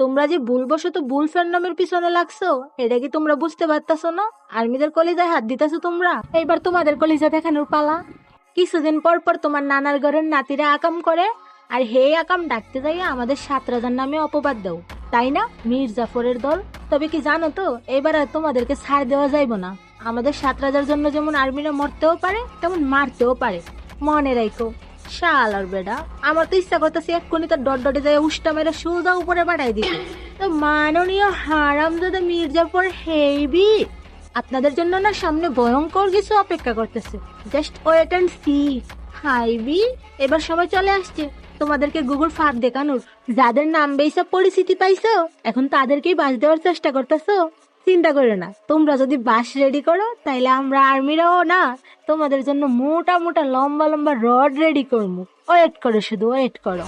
তোমরা যে ভুলবশত ভুল ফ্যান্ডমের পিছনে লাগছো, এটা কি তোমরা বুঝতে পারতাছো না? আর্মিদের কলিজায় হাত দিতেছো তোমরা। এইবার তোমাদের কলিজা দেখানোর পালা। কিছুদিন পর পর তোমার নানার ঘরের নাতিরা আকাম করে, আর হে আকাম ডাকতে যাইয়া আমাদের 7 রাজার নামে অপবাদ দাও, তাই না মীর জাফরের দল? তবে কি জানো তো, এবার আর তোমাদেরকে ছাড় দেওয়া যাইব না। আমাদের 7 রাজার জন্য যেমন আর্মিরা মরতেও পারে, তেমন মারতেও পারে, মনে রাখো। শালার বেডা, আমার তো ইচ্ছা করতেছে এক্ষুনি তার ডটে যায় উষ্টা মেরে সোজা উপরে পাঠাই দিতে। তো মাননীয় হারামজাদা মির্জাফর হেবি, আপনাদের জন্য না সামনে ভয়ঙ্কর কিছু অপেক্ষা করতেছে। Just wait and see. হাইবি, এবার সময় চলে আসছে তোমাদেরকে গুগল ফাঁদ দেখানোর। যাদের নাম বেসব পরিচিতি পাইছো, এখন তাদেরকেই বাস দেওয়ার চেষ্টা করতেছো। চিন্তা করো না, তোমরা যদি বাস রেডি করো, তাইলে আমরা আর্মিরাও না তোমাদের জন্য মোটা মোটা লম্বা লম্বা রড রেডি করবো। ওয়েট করো, শুধু ওয়েট করো।